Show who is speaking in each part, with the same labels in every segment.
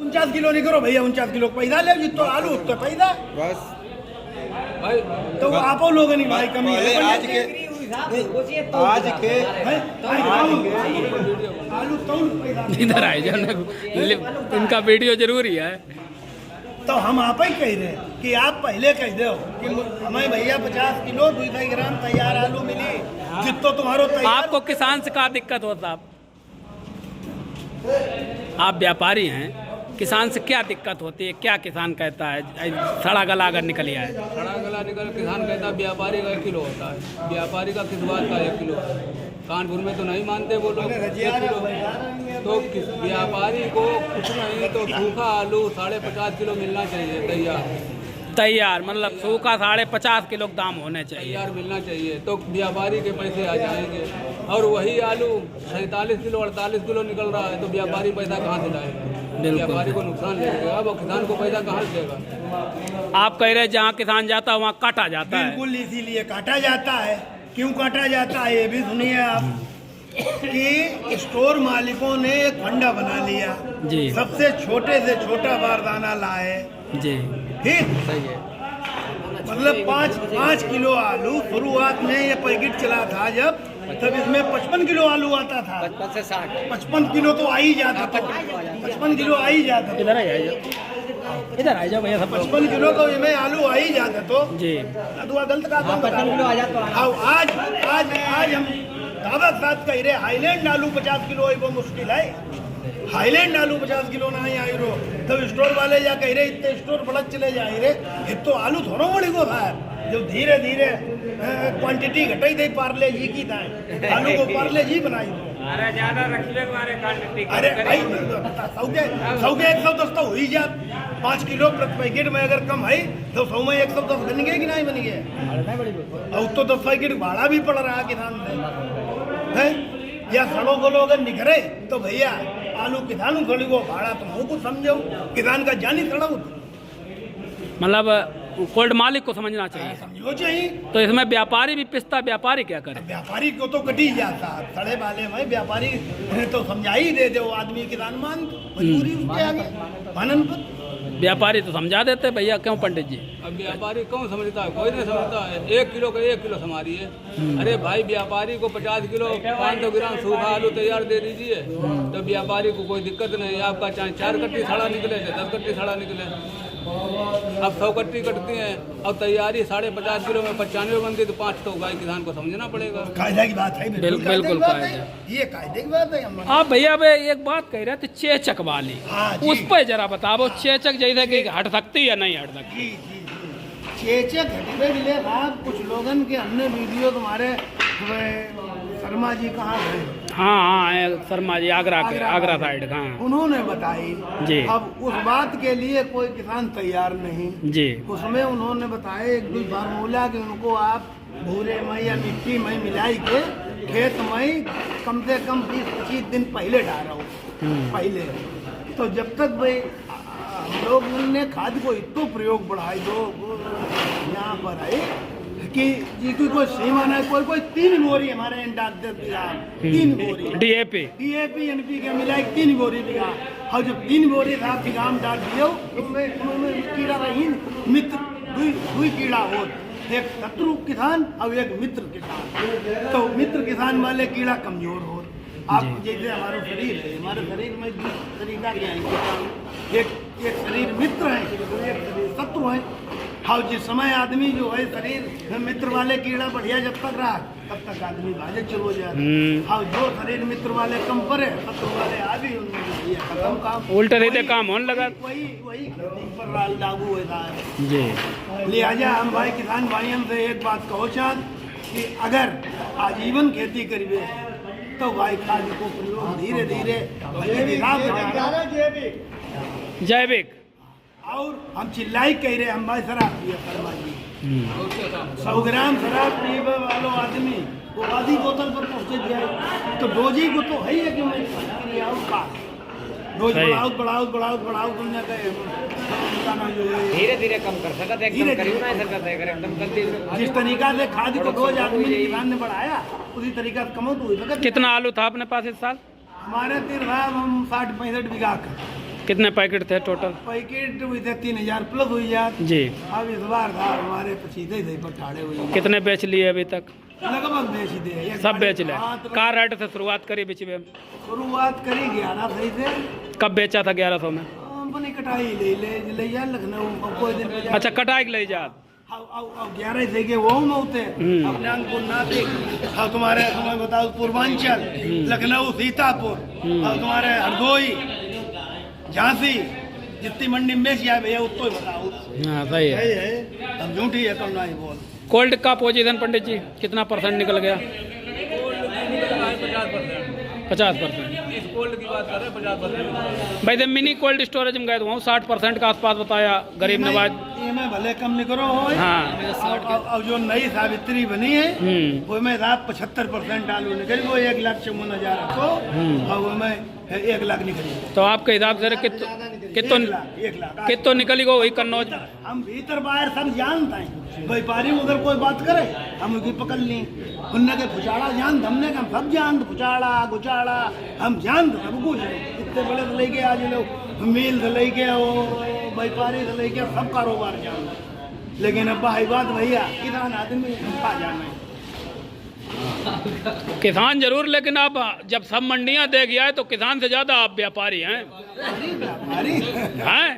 Speaker 1: 49 kilo नहीं करो भैया, 49 किलो पैसा ले जितो आलू तो पैसा
Speaker 2: बस
Speaker 1: भाई। तो आप लोगों ने भाई कमी है
Speaker 2: आज के
Speaker 1: आलू तो पैसा
Speaker 3: इधर आए जाने इनका वीडियो जरूरी है।
Speaker 1: तो हम आप ही कह रहे हैं कि आप पहले कह दो कि हमें भैया 50 किलो 200 ग्राम तैयार आलू मिली जितो तुम्हारो तैयार।
Speaker 3: आपको किसान से क्या दिक्कत होता? आप व्यापारी हैं, किसान से क्या दिक्कत होती है? क्या किसान कहता है सड़ा गला अगर निकल आए?
Speaker 4: सड़ा गला निकल किसान कहता है व्यापारी का 1 किलो होता है, व्यापारी का किस बात का 1 किलो है? कानपुर में तो नहीं मानते वो लोग 1 किलो। तो व्यापारी को कुछ नहीं तो सूखा आलू 50.5 किलो मिलना चाहिए
Speaker 3: तैयार मतलब सूखा 50.5 किलो दाम होने चाहिए,
Speaker 4: तैयार मिलना चाहिए, तो व्यापारी के पैसे आ जाएंगे। और वही आलू 47 किलो 48 किलो निकल रहा है, तो व्यापारी पैसा कहाँ से लाएगा? व्यापारी को नुकसान लगेगा, अब किसान को पैसा कहाँ से देगा?
Speaker 3: आप कह रहे हैं जहाँ किसान जाता है वहाँ काटा जाता है।
Speaker 1: बिल्कुल इसीलिए काटा जाता है। क्यों काटा जाता है ये भी सुनिए आप कि स्टोर मालिकों ने एक फंडा बना लिया
Speaker 3: जी,
Speaker 1: सबसे छोटे से छोटा बारदाना लाए
Speaker 3: जी
Speaker 1: ठीक
Speaker 3: सही है।
Speaker 1: मतलब 5 किलो आलू शुरुआत में ये पैकेट चला था जब तब इसमें 55 किलो आलू आता था।
Speaker 2: 55 से 60
Speaker 1: 55 किलो तो आ ही जाता था, 55 किलो आ ही जाता था।
Speaker 3: इधर आ जाओ, इधर आ जाओ भैया।
Speaker 1: 55 किलो तो इसमें आलू आ ही जाता तो
Speaker 3: जी
Speaker 1: अदुआ गलत का आज हम दादा साथ कह रहे हाईलैंड आलू 50 किलो है वो मुश्किल है। हाईलैंड आलू 50 किलो ना ही आई रो तब स्टोर वाले या कह रहे इतने स्टोर बढ़त चले जाए रे ये तो आलू थोड़ा बड़ी को था जो धीरे धीरे क्वांटिटी घटाई दे पार्ले जी की था आलू को पार्ले जी बनाई दो।
Speaker 4: अरे ज्यादा रखिए हमारे क्वांटिटी।
Speaker 1: अरे भाई 100 के 110 तो हो ही जात 5 किलो प्रति पैकेट में अगर कम है तो 100 में 110 बन गए कि नहीं बन गए? और तो 10 पैकेट भाड़ा भी पड़ रहा किसान से है या सड़ो गलो अगर निकरे तो भैया आलू किसान खड़ी को भाड़ा तुम तो कुछ समझो किसान का जानी सड़ो
Speaker 3: मतलब कोल्ड मालिक को समझना चाहिए,
Speaker 1: समझो चाहिए।
Speaker 3: तो इसमें व्यापारी भी पिसता, व्यापारी क्या करे?
Speaker 1: व्यापारी को तो कटी जाता सड़े वाले में व्यापारी तो समझा ही दे दो आदमी किसान मान मजबूरी उसके आगे मानन पर
Speaker 3: व्यापारी तो समझा देते भैया, क्यों पंडित जी?
Speaker 4: अब व्यापारी कौन समझता है? कोई नहीं समझता है। 1 किलो का 1 किलो समारिए। अरे भाई व्यापारी को 50 किलो 500 ग्राम सूखा आलू तैयार दे दीजिए तो व्यापारी को कोई दिक्कत नहीं। आपका चाहे 4 कट्टी सड़ा निकले चाहे 10 कट्टी सड़ा निकले, अब 100 कट्टी कटती हैं और तैयारी 50.5 किलो में 95 बनती तो 5 तो भाई किसान को समझना पड़ेगा।
Speaker 1: कायदा की बात है,
Speaker 3: बिल्कुल कायदा,
Speaker 1: ये कायदे की बात है।
Speaker 3: आप भैया एक बात कह रहे थे चेचक वाली, उस पर जरा बताओ चेचक जैसे कि हट सकती या नहीं हट सकती?
Speaker 1: चेचक हटवे के लिए साहब कुछ लोगन के हमने वीडियो तुम्हारे शर्मा जी कहाँ गए?
Speaker 3: हाँ शर्मा जी आगरा साइड का
Speaker 1: उन्होंने बताई
Speaker 3: जी।
Speaker 1: अब उस बात के लिए कोई किसान तैयार नहीं जी। उसमें उन्होंने बताया एक दो फार्मूला कि उनको आप भूरे में या मिट्टी में मिलाई के खेत में कम से कम 20-25 दिन पहले डालो पहले। तो जब तक भाई हम लोग ने खाद को इतना प्रयोग बढ़ाई दो यहाँ पर है कि जिसकी कोई सीमा नहीं, कोई 3 बोरी हमारे डालते 3 बोरी डीएपी एनपी के मिला 3 बोरी बिगा और जब 3 बोरी था बिगाम डाल दियो उनमें कीड़ा रही मित्र दुई कीड़ा हो, एक शत्रु किसान और एक मित्र किसान। तो मित्र किसान वाले कीड़ा कमजोर हो। आप जैसे हमारा शरीर है, हमारे शरीर में 2 तरीका क्या है, एक शरीर मित्र है एक शरीर शत्रु है। हाँ जिस समय आदमी जो है शरीर मित्र वाले कीड़ा बढ़िया जब तक रहा तब तक आदमी भाजक चलो जाए। हाँ जो शरीर मित्र वाले कम पड़े शत्रु वाले आ भी उनमें खत्म काम
Speaker 3: उल्टा सीधे काम होने लगा।
Speaker 1: वही पर लागू होता है जी। लिहाजा हम भाई किसान भाइयों से एक बात कहो चाहत कि अगर आजीवन खेती करिए तो भाई खाद को प्रयोग धीरे धीरे
Speaker 3: जैविक
Speaker 1: और हम चिल्लाई कह रहे हम भाई शराब पिए फरमा जी 100 ग्राम शराब पिए वालों आदमी वो आधी बोतल पर पहुँचे जाए तो डोजी को तो है ही कि मैं रोज बढ़ाओ तुमने
Speaker 2: धीरे धीरे कम कर सकते एकदम
Speaker 1: जिस तरीका से खाद को रोज आदमी किसान ने बढ़ाया उसी तरीका से कमो तो
Speaker 3: कितना आलू था अपने पास इस साल?
Speaker 1: हमारे तीर साहब हम 60-65 बीघा का
Speaker 3: कितने पैकेट थे टोटल?
Speaker 1: पैकेट हुई थे 3000 प्लस हुई यार
Speaker 3: जी।
Speaker 1: अब इस बार था हमारे पसीदे थे पठाड़े हुए
Speaker 3: कितने बेच लिए अभी तक?
Speaker 1: लगभग बेच दिए
Speaker 3: सब बेच ले। कार रेट से शुरुआत करी बिचवे?
Speaker 1: शुरुआत करी 11 सही से।
Speaker 3: कब बेचा था 1100 में?
Speaker 1: अपनी कटाई ले जा लखनऊ कोई दिन में
Speaker 3: अच्छा कटाई के ले जा
Speaker 1: 11 से के वो में होते अपने अंकुर नासिक और तुम्हारे तुम्हें बताओ पूर्वांचल लखनऊ सीतापुर और तुम्हारे हरदोई झांसी जितनी मंडी में बेची भैया उतो ही बताओ।
Speaker 3: हाँ सही है।
Speaker 1: हम झूठी है तो नहीं बोल।
Speaker 3: कोल्ड का पोजीशन पंडित जी कितना परसेंट निकल गया? 50%।
Speaker 4: इस कोल्ड की बात कर रहे हैं 50%।
Speaker 3: भाई जब मिनी कोल्ड स्टोरेज में गए तो वहाँ 60% का आसपास बताया गरीब नवाज।
Speaker 1: ये में भले कम नहीं करो
Speaker 3: हाँ।
Speaker 1: अब जो नई सावित्री बनी है वो में 75% आलू निकल वो 1,54,000 को और वो में 1 लाख निकली।
Speaker 3: तो आपके हिसाब से कितो निकली गो वही कन्नौज?
Speaker 1: हम भीतर बाहर सब जानते हैं। व्यापारी उधर कोई बात करे हम उसकी पकड़ ली उनने के फुचाड़ा जानते हमने हम सब जानते फुचाड़ा गुचाड़ा हम जानते सब कुछ। इतने बड़े से लेके आज लोग मिल से लेके व्यापारी से लेके सब कारोबार जानते लेकिन अब भाई बात भैया किसान आदमी हमका जाना है।
Speaker 3: किसान जरूर लेकिन आप जब सब मंडियां दे गया है तो किसान से ज्यादा आप व्यापारी हैं। हैं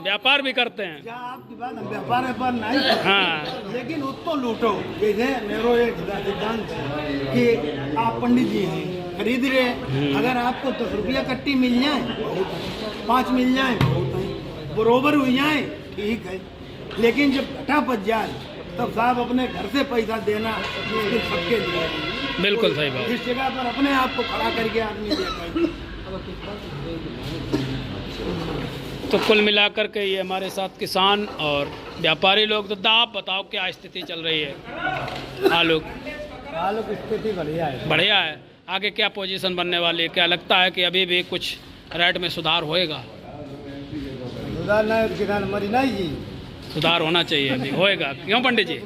Speaker 3: व्यापार भी करते हैं।
Speaker 1: क्या आपकी बात हम व्यापार पर नहीं
Speaker 3: हाँ
Speaker 1: लेकिन उसको लूटो। जैसे मेरा एक सिद्धांत है कि आप पंडित जी हैं खरीद रहे अगर आपको 10 रुपया कट्टी मिल जाए 5 मिल जाए बरोबर हुई जाए ठीक है लेकिन जब घटा बच जाए तब साहब अपने घर से पैसा देना मुश्किल सबके लिए।
Speaker 3: बिल्कुल सही बात।
Speaker 1: इस जगह पर अपने आप को खड़ा करके आदमी देता।
Speaker 3: तो कुल मिलाकर के ये हमारे साथ किसान और व्यापारी लोग। तो आप बताओ क्या स्थिति चल रही है आलू
Speaker 1: की स्थिति बढ़िया है।
Speaker 3: बढ़िया है। आगे क्या पोजीशन बनने वाली है? क्या लगता है कि अभी भी कुछ रेट में सुधार होएगा?
Speaker 1: सुधार नहीं तो किसान मरी नहीं जी।
Speaker 3: सुधार होना चाहिए अभी होएगा। क्यों पंडित जी?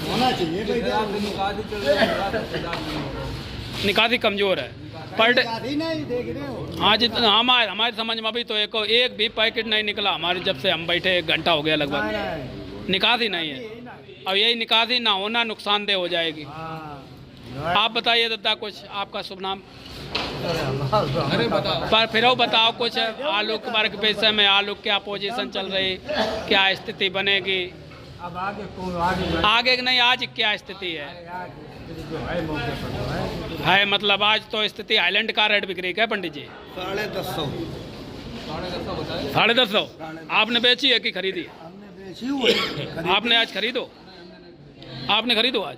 Speaker 1: होना चाहिए।
Speaker 3: निकासी कमजोर है पर
Speaker 1: नहीं देख रहे हो।
Speaker 3: हाँ जितना हमारे समझ में अभी तो एक भी पैकेट नहीं निकला हमारे जब से हम बैठे 1 घंटा हो गया लगभग। निकासी नहीं है। अब यही निकासी ना होना नुकसानदेह हो जाएगी। आप बताइए दादा कुछ आपका शुभ नाम?
Speaker 4: अरे बताओ
Speaker 3: पर फिर बताओ कुछ आलू के बारे के विषय में। आलू क्या पोजीशन चल रही क्या स्थिति बनेगी?
Speaker 1: अब आगे
Speaker 3: नहीं आज क्या स्थिति है मतलब आज तो स्थिति आइलैंड का रेट बिक रही है पंडित जी
Speaker 1: 150।
Speaker 3: 150 आपने बेची है कि खरीदी? आपने आज खरीदो? आपने खरीदो आज?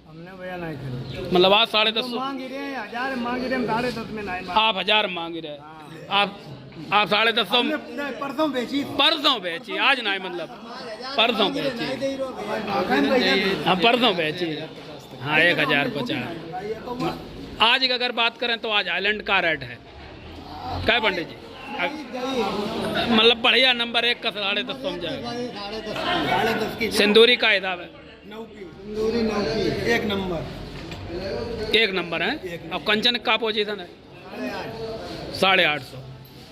Speaker 1: हमने भैया नहीं खरीदी।
Speaker 3: मतलब आज 150
Speaker 1: मांग रहे हैं 1000 मांग रहे हैं 10.5 में नहीं
Speaker 3: आप 1000 मांग रहे आप 150 परसों बेची आज नहीं मतलब परसों बेची। हाँ परसों बेची। हाँ 1050। आज की अगर बात करें तो आज आइलैंड का रेट है क्या पंडित जी? मतलब बढ़िया नंबर 1 का 150 में जाएगा। सिंदूरी का हिसाब है
Speaker 1: 1
Speaker 3: नंबर है। अब कंचन का पोजीशन है 850।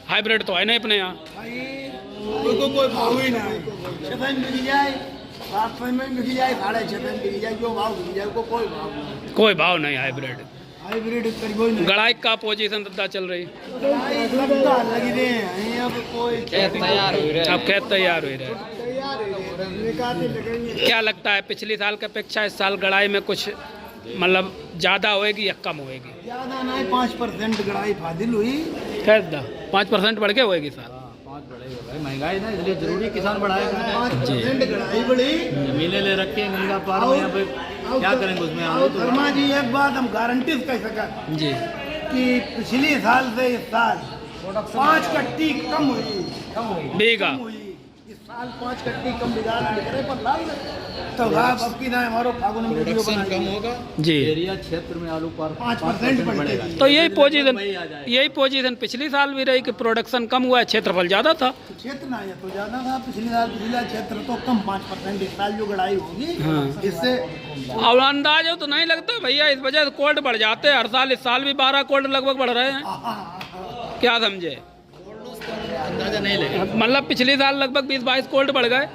Speaker 3: हाइब्रिड तो है नहीं अपने यहाँ।
Speaker 1: कोई भाव ही नहीं। 6 मिल जाए 700 में मिल जाए 6.5 मिल जाए जो भाव मिल जाए कोई भाव नहीं। हाइब्रिड
Speaker 3: गड़ाई का पोजीशन दादा चल रही अब खेत तैयार हुई रहे। क्या लगता है पिछली साल की अपेक्षा इस साल गड़ाई में कुछ मतलब ज़्यादा होएगी या कम होएगी?
Speaker 1: ज़्यादा नहीं 5% गड़ाई फाजिल हुई।
Speaker 3: कैसे 5% बढ़ के होएगी साल?
Speaker 2: महंगाई ना इसलिए जरूरी किसान बढ़ाएगा।
Speaker 1: 5% गड़ाई बढ़ी।
Speaker 2: जमीनें ले रखी हैं गंगा पार में यहाँ पे क्या करेंगे उसमें?
Speaker 1: शर्मा जी एक बात हम गारंटी से कह सका
Speaker 3: जी
Speaker 1: कि पिछले साल से इस साल 5 कट्टी कम हुई
Speaker 3: बीघा।
Speaker 1: इस साल 5 कट्टी कम बिगाड़ करे पर लाल तो अब की ना हमारो फागुन में वीडियो कम होगा
Speaker 3: जी।
Speaker 2: एरिया क्षेत्र में आलू पर
Speaker 1: 5% बढ़ेगा।
Speaker 3: तो यही पोजीशन पिछली साल भी रही कि प्रोडक्शन कम हुआ है क्षेत्रफल ज़्यादा था।
Speaker 1: क्षेत्र ना है तो ज़्यादा था पिछला क्षेत्र तो कम 5% इस साल जो गड़ाई होगी
Speaker 3: हाँ।
Speaker 1: इससे
Speaker 3: अब अंदाज हो तो नहीं लगता भैया इस वजह से कोल्ड बढ़ जाते हैं हर साल। इस साल भी 12 कोल्ड लगभग बढ़ रहे हैं क्या समझे?
Speaker 2: अंदाजा नहीं लगेगा।
Speaker 3: मतलब पिछले साल लगभग 20-22 कोल्ड बढ़ गए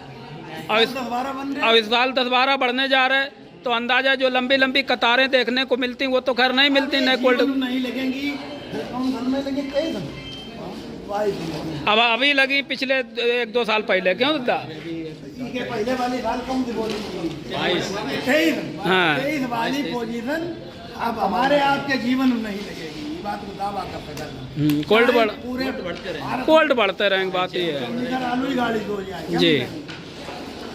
Speaker 3: और
Speaker 1: 10-12 बन रहे।
Speaker 3: अब इस साल 10-12 बढ़ने जा रहे हैं, तो अंदाजा जो लंबी लंबी कतारें देखने को मिलती वो तो खैर नहीं मिलती नए कोल्ड।
Speaker 1: नहीं लगेंगी, कम धन में लगे कई धन।
Speaker 3: अब अभी लगी पिछले 1-2 साल पहले, क्यों दादा?
Speaker 1: के पहले वाली साल कम थी बोली 23
Speaker 3: हाँ।
Speaker 1: 23 वाली पोजीशन अब हमारे आपके जीवन में नहीं लगेगी, ये बात को दावा कर सकता।
Speaker 3: कोल्ड बढ़
Speaker 1: पूरे
Speaker 3: कोल्ड बढ़ते रहेंगे, बात ये है।
Speaker 1: इधर आलू ही गाड़ी दो जाए।
Speaker 3: जी,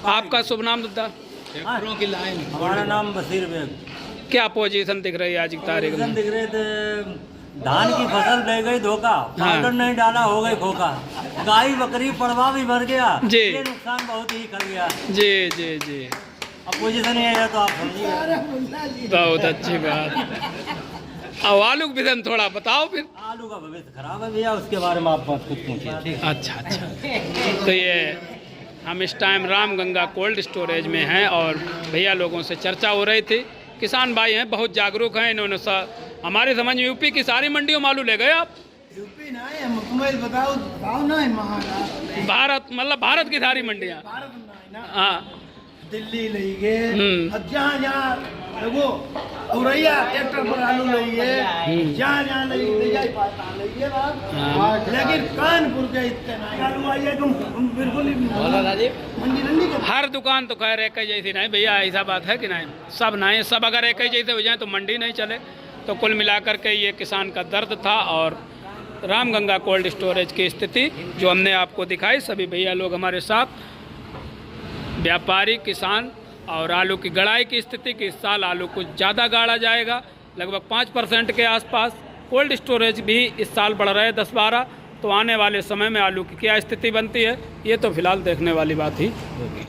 Speaker 3: आपका शुभ नाम दादा?
Speaker 2: ट्रैक्टरों की लाइन।
Speaker 5: हमारा नाम बशीर बेग।
Speaker 3: क्या पोजीशन दिख रही है आज की तारीख में?
Speaker 5: दिख रहे थे, धान की फसल ले गई धोखा, पाउडर नहीं डाला हो गई खोखा, गाय बकरी पड़वा भी भर गया,
Speaker 3: जी।
Speaker 5: ये नुकसान बहुत ही कर गया।
Speaker 3: जी जी जी,
Speaker 5: अब पोजीशन ये है तो आप समझिए।
Speaker 3: बहुत अच्छी बात। अब आलू के विषय में थोड़ा बताओ फिर।
Speaker 5: आलू का भविष्य खराब है भैया, उसके बारे में आप बात कुछ पूछिए, ठीक है?
Speaker 3: अच्छा अच्छा, तो ये हम इस टाइम रामगंगा कोल्ड स्टोरेज में हैं और भैया लोगों से चर्चा हो रही थी। किसान भाई हैं, बहुत जागरूक हैं, इन्होंने हमारे समझ में यूपी की सारी मंडियों में आलू ले गए आप?
Speaker 1: यूपी ना है, तुम्हें बताओ ना है महाराष्ट्र,
Speaker 3: भारत मतलब भारत की सारी मंडियाँ।
Speaker 1: भारत में ना,
Speaker 3: हाँ,
Speaker 1: दिल्ली ले गए, अब जहाँ जहाँ देखो औरैया ट्रैक्टर पर आलू लइए, जहाँ जहाँ लइए लेकिन कानपुर के इतने नहीं आलू आइए तुम बिल्कुल ही मंडी नंडी के।
Speaker 3: हर दुकान तो खैर एक ही जैसी नहीं भैया, ऐसा बात है कि नहीं? सब नहीं, सब अगर एक ही जैसे हो जाए तो मंडी नहीं चले। तो कुल मिलाकर के ये किसान का दर्द था और रामगंगा कोल्ड स्टोरेज की स्थिति जो हमने आपको दिखाई। सभी भैया लोग हमारे साथ, व्यापारी, किसान और आलू की गड़ाई की स्थिति कि इस साल आलू कुछ ज़्यादा गाड़ा जाएगा, लगभग 5% के आसपास। कोल्ड स्टोरेज भी इस साल बढ़ रहे 10-12, तो आने वाले समय में आलू की क्या स्थिति बनती है ये तो फिलहाल देखने वाली बात ही होगी।